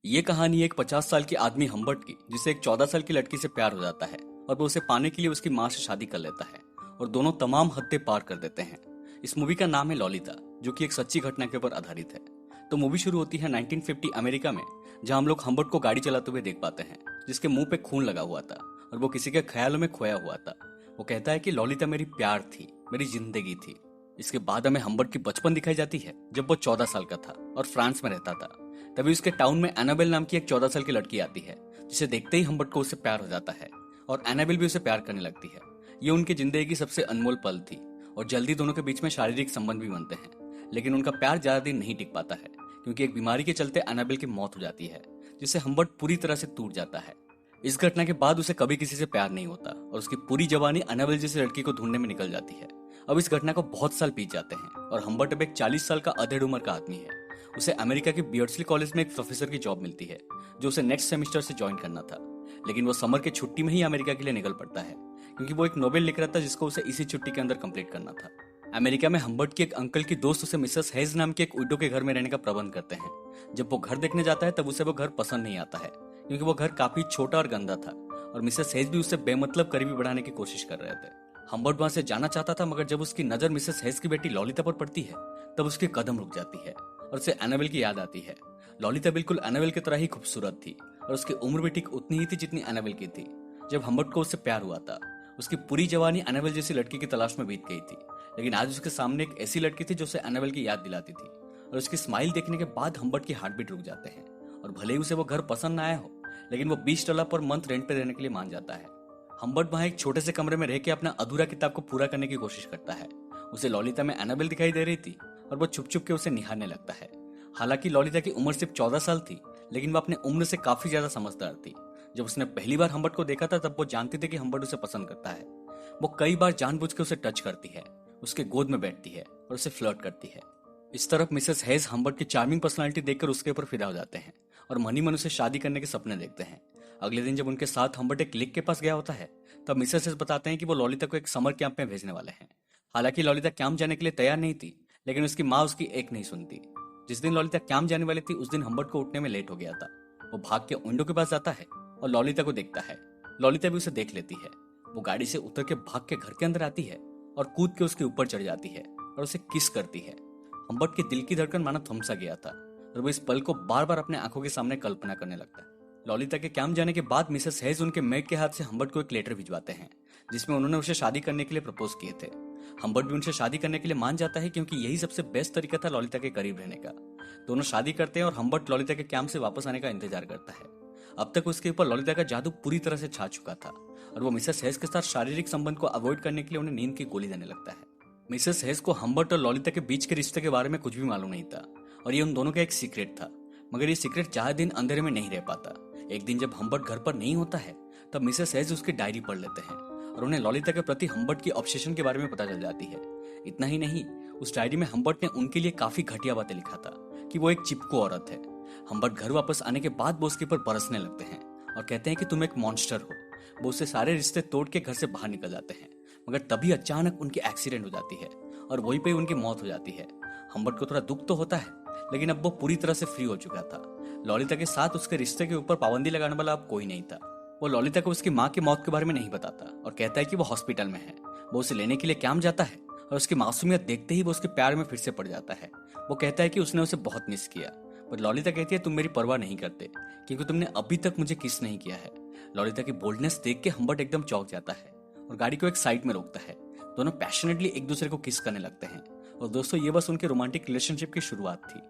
ये कहानी एक 50 साल के आदमी हम्बर्ट की, जिसे एक 14 साल की लड़की से प्यार हो जाता है और वो उसे पाने के लिए उसकी माँ से शादी कर लेता है और दोनों तमाम हदें पार कर देते हैं। इस मूवी का नाम है लॉलिता, जो कि एक सच्ची घटना के ऊपर आधारित है। तो मूवी शुरू होती है 1950 अमेरिका में, जहां हम लोग हम्बर्ट को गाड़ी चलाते हुए देख पाते हैं, जिसके मुंह पे खून लगा हुआ था और वो किसी के ख्यालों में खोया हुआ था। वो कहता है कि लॉलिता मेरी प्यार थी, मेरी जिंदगी थी। इसके बाद हमें हम्बर्ट की बचपन दिखाई जाती है, जब वो 14 साल का था और फ्रांस में रहता था। तभी उसके टाउन में एनाबेल नाम की एक 14 साल की लड़की आती है, जिसे देखते ही हम्बर्ट को उससे प्यार हो जाता है और एनाबेल भी उसे प्यार करने लगती है। ये उनकी जिंदगी की सबसे अनमोल पल थी और जल्दी दोनों के बीच में शारीरिक संबंध भी बनते हैं। लेकिन उनका प्यार ज्यादा दिन नहीं टिक पाता है, क्योंकि एक बीमारी के चलते एनाबेल की मौत हो जाती है, जिससे हम्बर्ट पूरी तरह से टूट जाता है। इस घटना के बाद उसे कभी किसी से प्यार नहीं होता और उसकी पूरी जवानी एनाबेल जैसी लड़की को ढूंढने में निकल जाती है। अब इस घटना को बहुत साल बीत जाते हैं और हम्बर्ट अब एक 40 साल का अधेड़ उम्र का आदमी है। उसे अमेरिका के बियर्डस्ली कॉलेज में एक प्रोफेसर की जॉब मिलती है, जो उसे नेक्स्ट सेमेस्टर से ज्वाइन करना था। लेकिन वो समर के छुट्टी में ही अमेरिका के लिए निकल पड़ता है, क्योंकि वो एक नोवेल लिख रहा था जिसको उसे इसी छुट्टी के अंदर कंप्लीट करना था। अमेरिका में हम्बर्ट के एक अंकल की दोस्त उसे मिसेस हेज नाम की एक विडो के घर में रहने का प्रबंध करते हैं। जब वो घर देखने जाता है तब उसे वो घर पसंद नहीं आता है, क्योंकि वो घर काफी छोटा और गंदा था और मिसेस हेज भी उससे बेमतलब करीबी बढ़ाने की कोशिश कर रहे थे। हम्बर्ट वहां से जाना चाहता था, मगर जब उसकी नजर मिसेस हेज की बेटी लॉलिता पर पड़ती है, तब उसके कदम रुक जाती है और उसे एनाबेल की याद आती है। लॉलिता बिल्कुल एनाबेल की तरह ही खूबसूरत थी और उसकी उम्र भी ठीक उतनी ही थी जितनी एनाबेल की थी। जब हम्बर्ट को उससे प्यार हुआ था, उसकी पूरी जवानी एनाबेल जैसी लड़की की तलाश में बीत गई थी। लेकिन आज उसके सामने एक ऐसी लड़की थी जो उसे एनाबेल की याद दिलाती थी, और उसकी स्माइल देखने के बाद हम्बर्ट की हार्ट बीट रुक जाते हैं। और भले ही उसे वो घर पसंद ना आया हो, लेकिन वो $20 पर मंथ रेंट पे रहने के लिए मान जाता है। हम्बर्ट वहां एक छोटे से कमरे में रह के अपना अधूरा किताब को पूरा करने की कोशिश करता है। उसे लॉलिता में एनाबेल दिखाई दे रही थी और वो छुप छुप के उसे निहारने लगता है। हालांकि लॉलिता की उम्र सिर्फ 14 साल थी, लेकिन वो अपने उम्र से काफी ज्यादा समझदार थी। जब उसने पहली बार हम्बर्ट को देखा था, तब वो जानती थी कि हम्बर्ट उसे पसंद करता है। वो कई बार जानबूझ के उसे टच करती है, उसके गोद में बैठती है और उसे फ्लर्ट करती है। इस तरफ मिसेस हेज हम्बर्ट की चार्मिंग पर्सनालिटी देखकर उसके ऊपर फिदा हो जाते हैं और मनी मन उसे शादी करने के सपने देखते हैं। अगले दिन जब उनके साथ हम्बर्ट एक लेक के पास गया होता है, तब मिसेस हेज बताते हैं कि वो लॉलिता को एक समर कैंप में भेजने वाले हैं। हालांकि लॉलिता कैंप जाने के लिए तैयार नहीं थी, लेकिन उसकी माँ उसकी एक नहीं सुनती। जिस दिन लॉलिता कैंप जाने वाली थी, उस दिन हम्बर्ट को उठने में लेट हो गया था। वो भाग के विंडो के पास जाता है और लॉलिता को देखता है। लॉलिता भी उसे देख लेती है। वो गाड़ी से उतर के भाग के घर के अंदर आती है और कूद के उसके ऊपर चढ़ जाती है और उसे किस करती है। हम्बर्ट के दिल की धड़कन मानो थम सा गया था और वो इस पल को बार बार अपने आंखों के सामने कल्पना करने लगता है। लॉलिता के कैंप जाने के बाद मिसेस हेज उनके मेड के हाथ से हम्बर्ट को एक लेटर भिजवाते हैं, जिसमें उन्होंने उसे शादी करने के लिए प्रपोज किए थे। हम्बर्ट भी उनसे शादी करने के लिए मान जाता है, क्योंकि यही सबसे बेस्ट तरीका था लॉलिता के करीब रहने का। दोनों शादी करते हैं और हम्बर्ट लॉलिता के कैंप से वापस आने का इंतजार करता है। अब तक उसके ऊपर लॉलिता का जादू पूरी तरह से छा चुका था और वो मिसेस हेज के साथ शारीरिक संबंध को अवॉइड करने के लिए उन्हें नींद की गोली देने लगता है। मिसेस हेज को हम्बर्ट और लॉलिता के बीच के रिश्ते के बारे में कुछ भी मालूम नहीं था और ये उन दोनों का एक सीक्रेट था। मगर ये सीक्रेट ज्यादा दिन अंधेरे में नहीं रह पाता। एक दिन जब हम्बर्ट घर पर नहीं होता है, तब मिसेस हेज उसकी डायरी पढ़ लेते हैं और उन्हें लॉलिता के प्रति हम्बर्ट की ऑब्सेशन के बारे में पता चल जाती है। इतना ही नहीं, उस डायरी में हम्बर्ट ने उनके लिए काफी घटिया बातें लिखा था कि वो एक चिपको औरत है। हम्बर्ट घर वापस आने के बाद वो उसके ऊपर बरसने लगते हैं और कहते हैं कि तुम एक मॉन्स्टर हो। वो उससे सारे रिश्ते तोड़ के घर से बाहर निकल जाते हैं, मगर तभी अचानक उनकी एक्सीडेंट हो जाती है और वहीं पे उनकी मौत हो जाती है। हम्बर्ट को थोड़ा दुख तो होता है, लेकिन अब वो पूरी तरह से फ्री हो चुका था। लॉलिता के साथ उसके रिश्ते के ऊपर पाबंदी लगाने वाला अब कोई नहीं था। वो लॉलिता को उसकी माँ की मौत के बारे में नहीं बताता और कहता है कि वो हॉस्पिटल में है। वो उसे लेने के लिए कैंप जाता है और उसकी मासूमियत देखते ही वो उसके प्यार में फिर से पड़ जाता है। वो कहता है कि उसने उसे बहुत मिस किया, पर लॉलिता कहती है तुम मेरी परवाह नहीं करते, क्योंकि तुमने अभी तक मुझे किस नहीं किया है। लॉलिता की बोल्डनेस देख के हम्बर्ट एकदम चौंक जाता है और गाड़ी को एक साइड में रोकता है। दोनों पैशनेटली एक दूसरे को किस करने लगते हैं और दोस्तों, ये बस उनके रोमांटिक रिलेशनशिप की शुरुआत थी।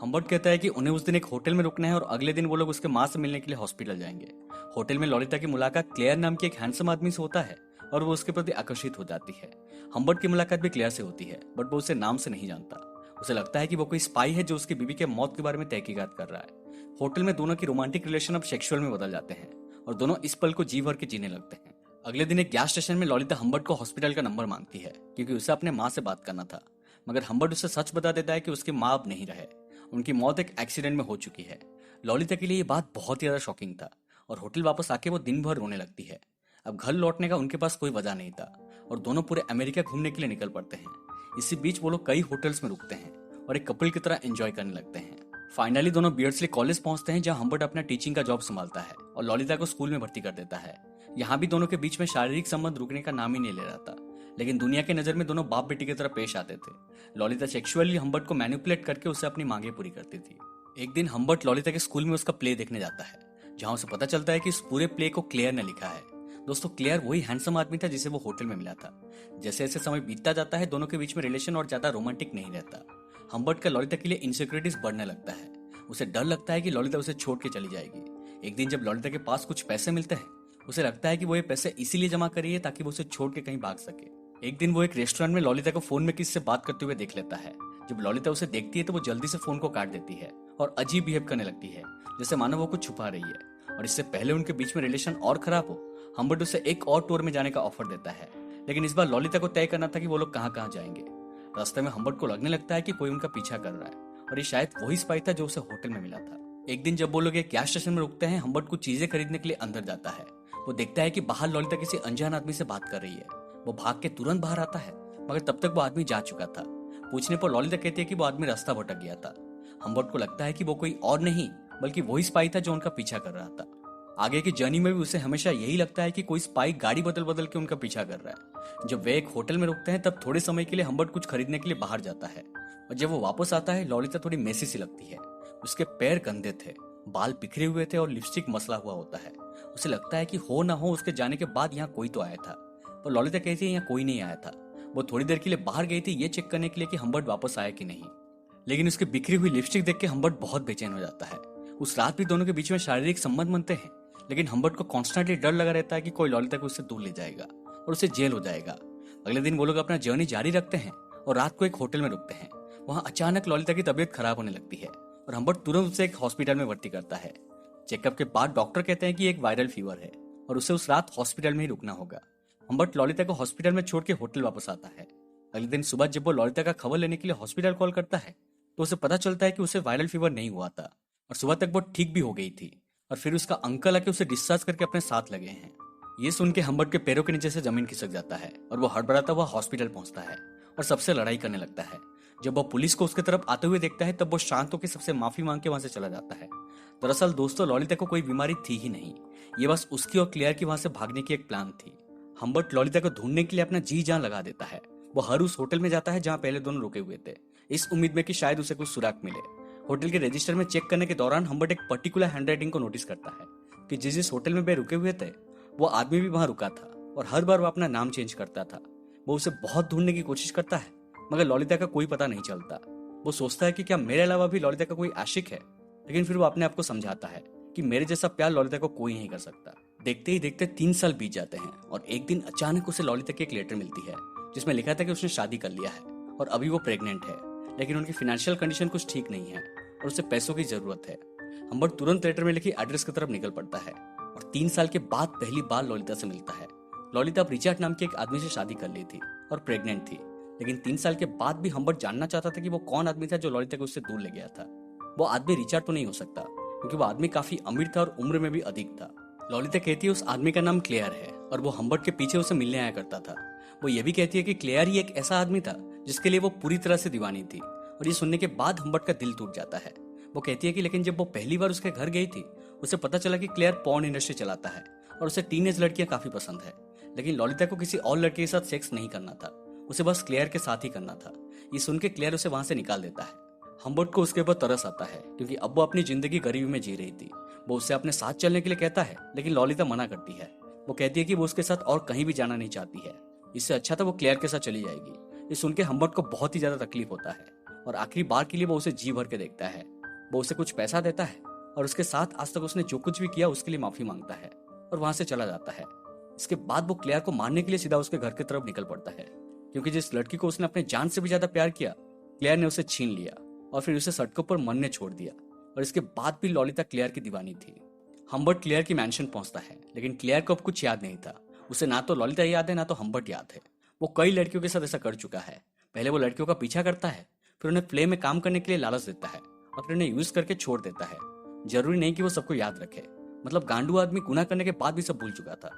हम्बर्ट कहता है कि उन्हें उस दिन एक होटल में रुकना है और अगले दिन वो लोग उसके माँ से मिलने के लिए हॉस्पिटल जाएंगे। होटल में लॉलिता की मुलाकात क्लेयर नाम की एक हैंडसम आदमी से होता है और वो उसके प्रति आकर्षित हो जाती है। हम्बर्ट की मुलाकात भी क्लेयर से होती है, बट वो उसे नाम से नहीं जानता। उसे लगता है कि वो कोई स्पाई है जो उसकी बीवी के मौत के बारे में तहकीकात कर रहा है। होटल में दोनों की रोमांटिक रिलेशन अब सेक्सुअल में बदल जाते हैं और दोनों इस पल को जी भर के जीने लगते हैं। अगले दिन एक गैस स्टेशन में लॉलिता हम्बर्ट को हॉस्पिटल का नंबर मांगती है, क्योंकि उसे अपने माँ से बात करना था। मगर हम्बर्ट उसे सच बता देता है कि उसकी माँ अब नहीं रहे, उनकी मौत एक एक्सीडेंट में हो चुकी है। लॉलिता के लिए ये बात बहुत ही ज्यादा शॉकिंग था और होटल वापस आके वो दिन भर रोने लगती है। अब घर लौटने का उनके पास कोई वजह नहीं था और दोनों पूरे अमेरिका घूमने के लिए निकल पड़ते हैं। इसी बीच वो लोग कई होटल्स में रुकते हैं और एक कपल की तरह एंजॉय करने लगते हैं। फाइनली दोनों बियर्डस्ली कॉलेज पहुंचते हैं, जहां हम्बर्ट अपना टीचिंग का जॉब संभालता है और लॉलिता को स्कूल में भर्ती कर देता है। यहाँ भी दोनों के बीच में शारीरिक संबंध रुकने का नाम ही नहीं ले रहा था, लेकिन दुनिया के नजर में दोनों बाप बेटी की तरह पेश आते थे। लॉलिता सेक्सुअली हम्बर्ट को मैनिपुलेट करके उससे अपनी मांगे पूरी करती थी। एक दिन हम्बर्ट लॉलिता के स्कूल में उसका प्ले देखने जाता है, जहां उसे पता चलता है कि इस पूरे प्ले को क्लेयर ने लिखा है। दोस्तों, क्लेयर वही हैंडसम आदमी था जिसे वो होटल में मिला था। जैसे जैसे समय बीतता जाता है, दोनों के बीच में रिलेशन और ज्यादा रोमांटिक नहीं रहता। हम्बर्ट का लॉलिता के लिए इनसिक्योरिटीज बढ़ने लगता है। उसे डर लगता है कि लॉलिता उसे छोड़ के चली जाएगी। एक दिन जब लॉलिता के पास कुछ पैसे मिलते हैं, उसे लगता है कि वो ये पैसे इसीलिए जमा करी है ताकि वो उसे छोड़ के कहीं भाग सके। एक दिन वो एक रेस्टोरेंट में लॉलिता को फोन में किसी से बात करते हुए देख लेता है। जब लॉलिता उसे देखती है तो वो जल्दी से फोन को काट देती है और अजीब बिहेव करने लगती है, जैसे मानो वो कुछ छुपा रही है। और इससे पहले उनके बीच में रिलेशन और खराब हो, हम्बर्ट उसे एक और टूर में जाने का ऑफर देता है, लेकिन इस बार लॉलिता को तय करना था कि वो लोग कहाँ कहाँ जाएंगे। रास्ते में हम्बर्ट को लगने लगता है कि कोई उनका पीछा कर रहा है और ये शायद वही स्पाई था जो उसे होटल में मिला था। एक दिन जब वो लोग एक गैस स्टेशन में रुकते हैं, हम्बर्ट कुछ चीजें खरीदने के लिए अंदर जाता है। वो देखता है कि बाहर लॉलिता किसी अनजान आदमी से बात कर रही है। वो भाग के तुरंत बाहर आता है, मगर तब तक वो आदमी जा चुका था। पूछने पर लॉलिता कहती है कि वो आदमी रास्ता भटक गया था। हम्बर्ट को लगता है कि वो कोई और नहीं बल्कि वही स्पाई था जो उनका पीछा कर रहा था। आगे की जर्नी में भी उसे हमेशा यही लगता है कि कोई स्पाई गाड़ी बदल बदल के उनका पीछा कर रहा है। जब वे एक होटल में रुकते हैं, तब थोड़े समय के लिए हम्बर्ट कुछ खरीदने के लिए बाहर जाता है और जब वो वापस आता है, लॉलिता थोड़ी मेसी सी लगती है। उसके पैर गंदे थे, बाल बिखरे हुए थे और लिपस्टिक मसला हुआ होता है। उसे लगता है कि हो ना हो उसके जाने के बाद यहाँ कोई तो आया था, पर लॉलिता कहती है यहाँ कोई नहीं आया था। वो थोड़ी देर के लिए बाहर गई थी ये चेक करने के लिए कि हम्बर्ट वापस आया कि नहीं, लेकिन उसकी बिखरी हुई लिपस्टिक देख के हम्बर्ट बहुत बेचैन हो जाता है। उस रात भी दोनों के बीच में शारीरिक संबंध बनते हैं, लेकिन हम्बर्ट को कॉन्स्टेंटली डर लगा रहता है कि कोई लॉलिता को उससे दूर ले जाएगा और उसे जेल हो जाएगा। अगले दिन वो लोग अपना जर्नी जारी रखते हैं और रात को एक होटल में रुकते हैं। वहां अचानक लॉलिता की तबीयत खराब होने लगती है और हम्बर्ट तुरंत उसे एक हॉस्पिटल में भर्ती करता है। चेकअप के बाद डॉक्टर कहते हैं कि एक वायरल फीवर है और उसे उस रात हॉस्पिटल में ही रुकना होगा। हम्बर्ट लॉलिता को हॉस्पिटल में छोड़ के होटल वापस आता है। अगले दिन सुबह जब वो लॉलिता का खबर लेने के लिए हॉस्पिटल कॉल करता है, तो उसे पता चलता है कि उसे वायरल फीवर नहीं हुआ था और सुबह तक वो ठीक भी हो गई थी। और फिर उसका अंकल आके उसे डिस्चार्ज करके अपने साथ लगे हैं। ये सुन के हम्बर्ट के पैरों के नीचे से जमीन खिसक जाता है और वो हड़बड़ाता हुआ हॉस्पिटल पहुंचता है और सबसे लड़ाई करने लगता है। जब वो पुलिस को उसके तरफ आते हुए देखता है, तब वो शांत होकर सबसे माफी मांग के वहां से चला जाता है। दरअसल दोस्तों, लॉलिता को कोई बीमारी थी ही नहीं, ये बस उसकी और क्लेयर की वहां से भागने की एक प्लान थी। हम्बर्ट लॉलिता को ढूंढने के लिए अपना जी जान लगा देता है। वो हर उस होटल में जाता है जहां पहले दोनों रुके हुए थे, इस उम्मीद में कि शायद उसे कुछ सुराग मिले। होटल के रजिस्टर में चेक करने के दौरान हम्बर्ट एक पर्टिकुलर हैंडराइटिंग को नोटिस करता है कि जिस होटल में वे रुके हुए थे, वो आदमी भी वहां रुका था और हर बार वो अपना नाम चेंज करता था। वो उसे बहुत ढूंढने की कोशिश करता है, मगर लॉलिता का कोई पता नहीं चलता। वो सोचता है कि क्या मेरे अलावा भी लॉलिता का कोई आशिक है, लेकिन फिर वो अपने आप को समझाता है कि मेरे जैसा प्यार लॉलिता को कोई नहीं कर सकता। देखते ही देखते 3 साल बीत जाते हैं और एक दिन अचानक उसे लॉलिता की एक लेटर मिलती है, जिसमें लिखा था कि उसने शादी कर लिया है और अभी वो प्रेग्नेंट है, लेकिन उनकी फाइनेंशियल कंडीशन कुछ ठीक नहीं है और उसे पैसों की जरूरत है। हम्बर्ट तुरंत लेटर में लिखी एड्रेस की तरफ निकल पड़ता है और 3 साल के बाद पहली बार लॉलिता से मिलता है। लॉलिता अब रिचर्ड नाम के एक आदमी से शादी कर ली थी और प्रेग्नेंट थी, लेकिन 3 साल के बाद भी हम्बर्ट जानना चाहता था कि वो कौन आदमी था जो लॉलिता को उससे दूर ले गया था। वो आदमी रिचर्ड तो नहीं हो सकता, क्योंकि वो आदमी काफी अमीर था और उम्र में भी अधिक था। लॉलिता कहती है उस आदमी का नाम क्लेयर है और वो हम्बर्ट के पीछे उसे मिलने आया करता था। वो ये भी कहती है कि क्लेयर ही एक ऐसा आदमी था जिसके लिए वो पूरी तरह से दीवानी थी, और ये सुनने के बाद हम्बर्ट का दिल टूट जाता है। वो कहती है कि लेकिन जब वो पहली बार उसके घर गई थी, उसे पता चला कि क्लेयर पॉर्न इंडस्ट्री चलाता है और उसे टीनेज लड़कियां काफी पसंद है, लेकिन लॉलिता को किसी और लड़के के साथ सेक्स नहीं करना था, उसे बस क्लेयर के साथ ही करना था। ये सुन के क्लेयर उसे वहां से निकाल देता है। हम्बर्ट को उसके ऊपर तरस आता है, क्योंकि अब वो अपनी जिंदगी गरीबी में जी रही थी। वो उससे अपने साथ चलने के लिए कहता है, लेकिन लॉलिता मना करती है। वो कहती है कि वो उसके साथ और कहीं भी जाना नहीं चाहती है, इससे अच्छा था वो क्लेयर के साथ चली जाएगी। ये सुन के हम्बर्ट को बहुत ही ज्यादा तकलीफ होता है और आखिरी बार के लिए वो उसे जी भर के देखता है। वो उसे कुछ पैसा देता है और उसके साथ आज तक उसने जो कुछ भी किया उसके लिए माफी मांगता है और वहां से चला जाता है। इसके बाद वो क्लेयर को मारने के लिए सीधा उसके घर की तरफ निकल पड़ता है, क्योंकि जिस लड़की को उसने अपने जान से भी ज्यादा प्यार किया, क्लेयर ने उसे छीन लिया और फिर उसे सड़कों पर मरने छोड़ दिया। और इसके बाद भी लॉलिता क्लेयर की दीवानी थी। हम्बर्ट क्लेयर की मैंशन पहुंचता है, लेकिन क्लेयर को अब कुछ याद नहीं था। उसे ना तो लॉलिता याद है, ना तो हम्बर्ट याद है। वो कई लड़कियों के साथ ऐसा कर चुका है। पहले वो लड़कियों का पीछा करता है, फिर उन्हें प्ले में काम करने के लिए लालच देता है और फिर उन्हें यूज करके छोड़ देता है। जरूरी नहीं कि वो सबको याद रखे, मतलब गांडू आदमी गुनाह करने के बाद भी सब भूल चुका था।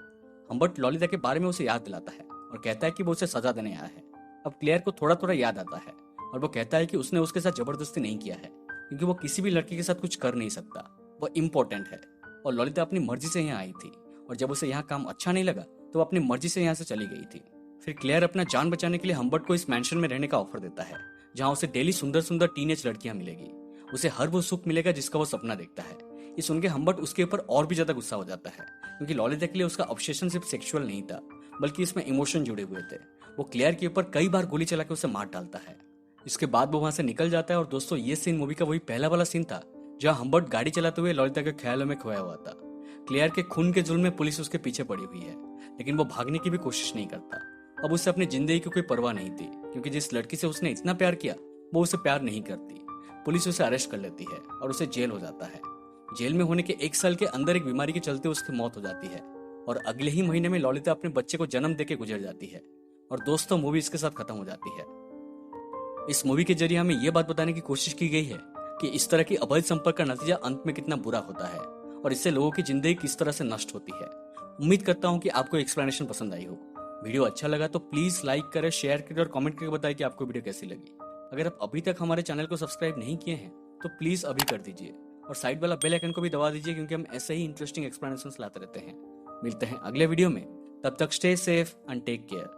हम्बर्ट लॉलिता के बारे में उसे याद दिलाता है और कहता है कि वो उसे सजा देने आया है। अब क्लेयर को थोड़ा थोड़ा याद आता है और वो कहता है कि उसने उसके साथ जबरदस्ती नहीं किया है, क्योंकि वो किसी भी लड़के के साथ कुछ कर नहीं सकता, वो इम्पोर्टेंट है। और ललिता अपनी मर्जी से यहाँ आई थी, और जब उसे यहाँ काम अच्छा नहीं लगा तो वो अपनी मर्जी से यहाँ से चली गई थी। फिर क्लेयर अपना जान बचाने के लिए हम्बर्ट को इस मैंशन में रहने का ऑफर देता है, जहाँ उसे डेली सुंदर सुंदर टीनेज लड़कियां मिलेगी। उसे हर वो सुख मिलेगा जिसका वो सपना देखता है। ये सुन के हम्बर्ट उसके ऊपर और भी ज्यादा गुस्सा हो जाता है, क्योंकि ललिता के लिए उसका ऑब्सेशन सिर्फ सेक्सुअल नहीं था, बल्कि इसमें इमोशन जुड़े हुए थे। वो क्लेयर के ऊपर कई बार गोली चला के उसे मार डालता है। इसके बाद वो वहां से निकल जाता है। और दोस्तों, ये सीन मूवी का वही पहला वाला सीन था जहां हम्बर्ट गाड़ी चलाते हुए ललिता के ख्यालों में खोया हुआ था। क्लेयर के खून के जुल्म में पुलिस उसके पीछे पड़ी हुई है, लेकिन वो भागने की भी कोशिश नहीं करता। अब उसे अपनी जिंदगी की कोई परवाह नहीं थी, क्योंकि जिस लड़की से उसने इतना प्यार किया वो उसे प्यार नहीं करती। पुलिस उसे अरेस्ट कर लेती है और उसे जेल हो जाता है। जेल में होने के 1 साल के अंदर एक बीमारी के चलते उसकी मौत हो जाती है, और अगले ही महीने में ललिता अपने बच्चे को जन्म देके गुजर जाती है। और दोस्तों, मूवी इसके साथ खत्म हो जाती है। इस मूवी के जरिए हमें यह बात बताने की कोशिश की गई है कि इस तरह की अवैध संपर्क का नतीजा अंत में कितना बुरा होता है, और इससे लोगों की जिंदगी किस तरह से नष्ट होती है। उम्मीद करता हूँ कि आपको एक्सप्लेनेशन पसंद आई हो। वीडियो अच्छा लगा तो प्लीज लाइक करें, शेयर करें और कमेंट करके बताएं कि आपको वीडियो कैसी लगी। अगर आप अभी तक हमारे चैनल को सब्सक्राइब नहीं किए हैं तो प्लीज अभी कर दीजिए, और साइड वाला बेल आइकन को भी दबा दीजिए, क्योंकि हम ऐसे ही इंटरेस्टिंग एक्सप्लेनेशंस लाते रहते हैं। मिलते हैं अगले वीडियो में, तब तक stay safe and take care.